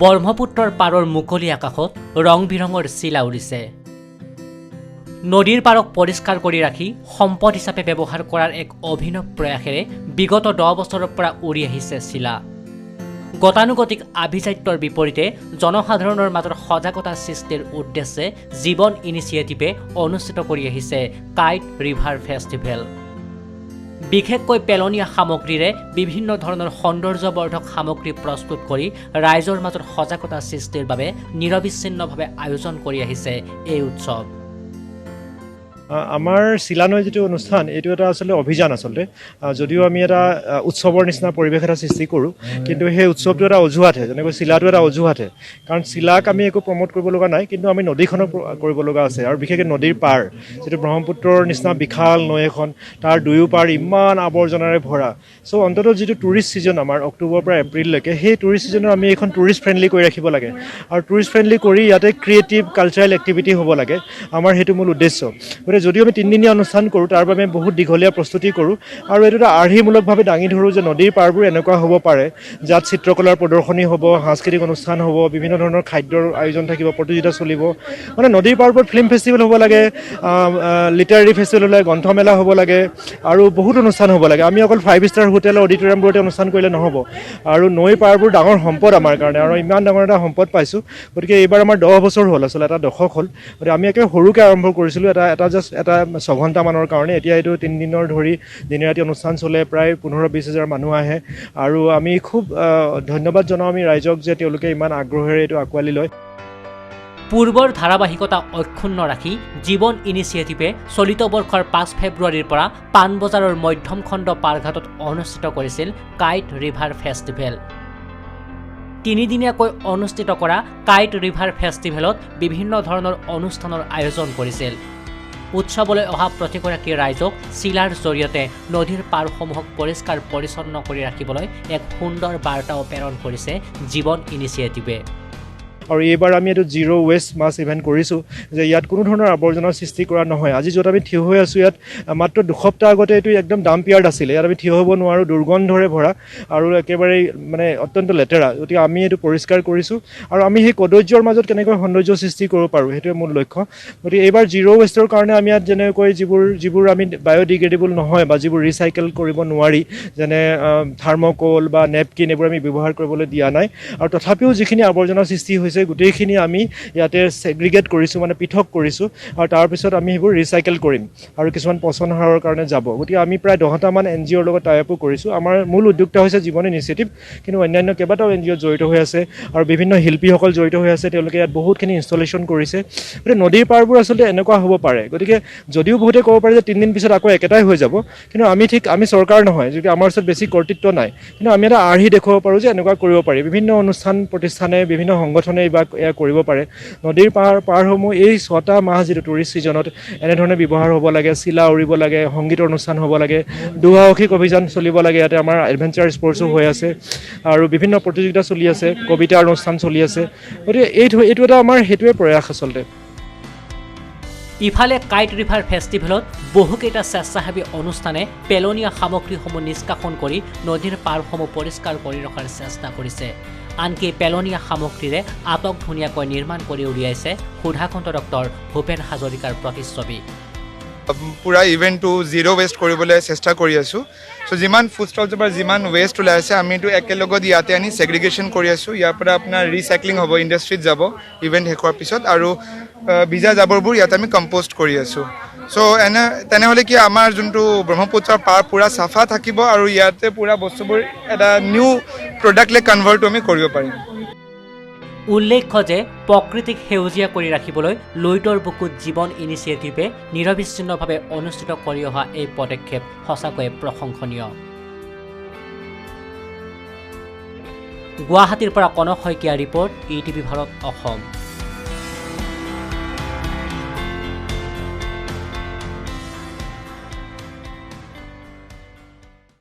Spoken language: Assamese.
ব্ৰহ্মপুত্ৰৰ পাৰৰ মুকলি আকাশত ৰং বিৰঙৰ চিলা উৰিছে। নদীৰ পাৰক পৰিষ্কাৰ কৰি ৰাখি সম্পদ হিচাপে ব্যৱহাৰ কৰাৰ এক অভিনৱ প্ৰয়াসেৰে বিগত 10 বছৰৰ পৰা উৰি আহিছে চিলা। গতানুগতিক আভিজাত্যৰ বিপৰীতে জনসাধাৰণৰ মাজত সজাগতা সৃষ্টিৰ উদ্দেশ্যে জীৱন ইনিচিয়েটিভে অনুষ্ঠিত কৰি আহিছে কাইট ৰিভাৰ ফেষ্টিভেল। বিশেষকৈ পেলনীয়া সামগ্ৰীৰে বিভিন্ন ধৰণৰ সৌন্দৰ্যবৰ্ধক সামগ্ৰী প্ৰস্তুত কৰি ৰাইজৰ মাজত সজাগতা সৃষ্টিৰ বাবে নিৰবিচ্ছিন্নভাৱে আয়োজন কৰি আহিছে এই উৎসৱ। আমাৰ চিলানৈ যিটো অনুষ্ঠান এইটো এটা আচলতে অভিযান আচলতে যদিও আমি এটা উৎসৱৰ নিচিনা পৰিৱেশ এটা সৃষ্টি কৰোঁ কিন্তু সেই উৎসৱটো এটা অজুহাতহে যেনেকৈ চিলাটো এটা অজুহাতহে কাৰণ চিলাক আমি একো প্ৰমোট কৰিব লগা নাই কিন্তু আমি নদীখনক কৰিব লগা আছে আৰু বিশেষকৈ নদীৰ পাৰ যিটো ব্ৰহ্মপুত্ৰৰ নিচিনা বিশাল নৈ এখন তাৰ দুয়ো পাৰ ইমান আৱৰ্জনাৰে ভৰা চ' অন্ততঃ যিটো টুৰিষ্ট ছিজন আমাৰ অক্টোবৰৰ পৰা এপ্ৰিললৈকে সেই টুৰিষ্ট ছিজনত আমি এখন টুৰিষ্ট ফ্ৰেণ্ডলি কৰি ৰাখিব লাগে আৰু টুৰিষ্ট ফ্ৰেণ্ডলি কৰি ইয়াতে ক্ৰিয়েটিভ কালচাৰেল এক্টিভিটি হ'ব লাগে আমাৰ সেইটো মূল উদ্দেশ্য। যদিও আমি 3 দিনীয়া অনুষ্ঠান কৰোঁ তাৰ বাবে বহুত দীঘলীয়া প্ৰস্তুতি কৰোঁ আৰু এইটো এটা আৰ্হিমূলকভাৱে দাঙি ধৰোঁ যে নদীৰ পাৰবোৰ এনেকুৱা হ'ব পাৰে যাত চিত্ৰকলাৰ প্ৰদৰ্শনী হ'ব, সাংস্কৃতিক অনুষ্ঠান হ'ব, বিভিন্ন ধৰণৰ খাদ্যৰ আয়োজন থাকিব, প্ৰতিযোগিতা চলিব। মানে নদীৰ পাৰবোৰত ফিল্ম ফেষ্টিভেল হ'ব লাগে, লিটাৰেৰী ফেষ্টিভেল হ'ব লাগে, গ্ৰন্থমেলা হ'ব লাগে আৰু বহুত অনুষ্ঠান হ'ব লাগে। আমি অকল 5 ষ্টাৰ হোটেল অডিটৰিয়ামবোৰতে অনুষ্ঠান কৰিলে নহ'ব আৰু নৈৰ পাৰবোৰ ডাঙৰ সম্পদ আমাৰ কাৰণে আৰু ইমান ডাঙৰ এটা সম্পদ পাইছোঁ। গতিকে এইবাৰ আমাৰ 10 বছৰ হ'ল আচলতে এটা দশক হ'ল। গতিকে আমি একেবাৰে সৰুকৈ আৰম্ভ কৰিছিলোঁ এটা 6 ঘণ্টামানৰ কাৰণে। এতিয়া এইটো 3 দিনৰ ধৰি দিনে ৰাতি অনুষ্ঠান চলে, প্ৰায় 15-20 হাজাৰ মানুহ আহে আৰু আমি খুব ধন্যবাদ জনাওঁ আমি ৰাইজক যে তেওঁলোকে ইমান আগ্ৰহেৰে এইটো আঁকোৱালি লয়। পূৰ্বৰ ধাৰাবাহিকতা অক্ষুণ্ণ ৰাখি জীৱন ইনিচিয়েটিভে চলিত বৰ্ষৰ 5 ফেব্ৰুৱাৰীৰ পৰা পাণবজাৰৰ মধ্যম খণ্ড পাৰঘাটত অনুষ্ঠিত কৰিছিল কাইট ৰিভাৰ ফেষ্টিভেল। 3 দিনীয়াকৈ অনুষ্ঠিত কৰা কাইট ৰিভাৰ ফেষ্টিভেলত বিভিন্ন ধৰণৰ অনুষ্ঠানৰ আয়োজন কৰিছিল। উৎসৱলৈ অহা প্ৰতিগৰাকী ৰাইজক চিলাৰ জৰিয়তে নদীৰ পাৰসমূহক পৰিষ্কাৰ পৰিচ্ছন্ন কৰি ৰাখিবলৈ এক সুন্দৰ বাৰ্তাও প্ৰেৰণ কৰিছে জীৱন ইনিচিয়েটিভে। আৰু এইবাৰ আমি এইটো জিৰ' ৱেষ্ট মাছ ইভেণ্ট কৰিছোঁ যে ইয়াত কোনো ধৰণৰ আৱৰ্জনাৰ সৃষ্টি কৰা নহয়। আজি য'ত আমি থিয় হৈ আছোঁ ইয়াত মাত্ৰ 2 সপ্তাহ আগতে এইটো একদম ডাম্প য়াৰ্ড আছিলে, ইয়াত আমি থিয় হ'ব নোৱাৰোঁ, দুৰ্গন্ধৰে ভৰা আৰু একেবাৰে মানে অত্যন্ত লেতেৰা। গতিকে আমি এইটো পৰিষ্কাৰ কৰিছোঁ আৰু আমি সেই কদৰ্যৰ মাজত কেনেকৈ সৌন্দৰ্য সৃষ্টি কৰিব পাৰোঁ সেইটোৱে মূল লক্ষ্য। গতিকে এইবাৰ জিৰ' ৱেষ্টৰ কাৰণে আমি ইয়াত যেনেকৈ যিবোৰ আমি বায়'ডিগ্ৰেডেবল নহয় বা যিবোৰ ৰিচাইকেল কৰিব নোৱাৰি যেনে থাৰ্মকল বা নেপকিন এইবোৰ আমি ব্যৱহাৰ কৰিবলৈ দিয়া নাই আৰু তথাপিও যিখিনি আৱৰ্জনাৰ সৃষ্টি হৈছে গোটেইখিনি আমি ইয়াতে ছেগ্ৰিগেট কৰিছোঁ, মানে পৃথক কৰিছোঁ আৰু তাৰপিছত আমি সেইবোৰ ৰিচাইকেল কৰিম আৰু কিছুমান পচন সাৰৰ কাৰণে যাব। গতিকে আমি প্ৰায় 10টামান NGOৰ লগত টাই-আপো কৰিছোঁ। আমাৰ মূল উদ্যোগটা হৈছে জীৱন ইনিচিয়েটিভ কিন্তু অন্যান্য কেইবাটাও NGO জড়িত হৈ আছে আৰু বিভিন্ন শিল্পীসকল জড়িত হৈ আছে, তেওঁলোকে ইয়াত বহুতখিনি ইনষ্টলেশ্যন কৰিছে। গতিকে নদীৰ পাৰবোৰ আচলতে এনেকুৱা হ'ব পাৰে। গতিকে যদিও বহুতে ক'ব পাৰে যে 3 দিন পিছত আকৌ একেটাই হৈ যাব কিন্তু আমি চৰকাৰ নহয়, যদি আমাৰ ওচৰত বেছি কৰ্তৃত্ব নাই কিন্তু আমি এটা আৰ্হি দেখুৱাব পাৰোঁ যে এনেকুৱা কৰিব পাৰি। বিভিন্ন অনুষ্ঠান প্ৰতিষ্ঠানে বিভিন্ন সংগঠনে এয়া কৰিব পাৰে। নদীৰ পাৰসমূহ এই 6টা মাহ যিটো টুৰিষ্ট ছিজনত এনেধৰণে ব্যৱহাৰ হ'ব লাগে, চিলা উৰিব লাগে, সংগীতৰ অনুষ্ঠান হ'ব লাগে, দুঃসাহসিক অভিযান চলিব লাগে। ইয়াতে আমাৰ এডভেঞ্চাৰ স্পৰ্টছো হৈ আছে আৰু বিভিন্ন প্ৰতিযোগিতা চলি আছে, কবিতাৰ অনুষ্ঠান চলি আছে। গতিকে এইটো এটা আমাৰ সেইটোৱে প্ৰয়াস আচলতে। ইফালে কাইট ৰিভাৰ ফেষ্টিভেলত বহুকেইটা স্বেচ্ছাসেৱী অনুষ্ঠানে পেলনীয়া সামগ্ৰীসমূহ নিষ্কাশন কৰি নদীৰ পাৰসমূহ পৰিষ্কাৰ কৰি ৰখাৰ চেষ্টা কৰিছে। আনকি পেলনীয়া সামগ্ৰীৰে আটক ধুনীয়াকৈ নিৰ্মাণ কৰি উলিয়াইছে সুধাকণ্ঠ ডক্টৰ ভূপেন হাজৰিকাৰ প্ৰতিচ্ছবি। পুৰা ইভেণ্টটো জিৰ' ৱেষ্ট কৰিবলৈ চেষ্টা কৰি আছোঁ। চ' যিমান ফুড ষ্টলছৰ পৰা যিমান ৱেষ্ট ওলাই আছে আমি এইটো একেলগত ইয়াতে আনি ছেগ্ৰিগেশ্যন কৰি আছোঁ। ইয়াৰ পৰা আপোনাৰ ৰিচাইক্লিং হ'ব, ইণ্ডাষ্ট্ৰীত যাব ইভেণ্ট শেষ হোৱাৰ পিছত আৰু ভিজা জাবৰবোৰ ইয়াতে আমি কম্প'ষ্ট কৰি আছোঁ। চ' তেনেহ'লে কি আমাৰ যোনটো ব্ৰহ্মপুত্ৰৰ পাৰ পূৰা চাফা থাকিব আৰু ইয়াতে পূৰা বস্তুবোৰ এটা নিউ প্ৰডাক্টলৈ কনভাৰ্ট আমি কৰিব পাৰিম। উল্লেখ্য যে প্ৰকৃতিক সেউজীয়া কৰি ৰাখিবলৈ লুইতৰ বুকুত জীৱন ইনিচিয়েটিভে নিৰবিচ্ছিন্নভাৱে অনুষ্ঠিত কৰি অহা এই পদক্ষেপ সঁচাকৈয়ে প্ৰশংসনীয়। গুৱাহাটীৰ পৰা কনক শইকীয়াৰ ৰিপৰ্ট, ETV ভাৰত অসম।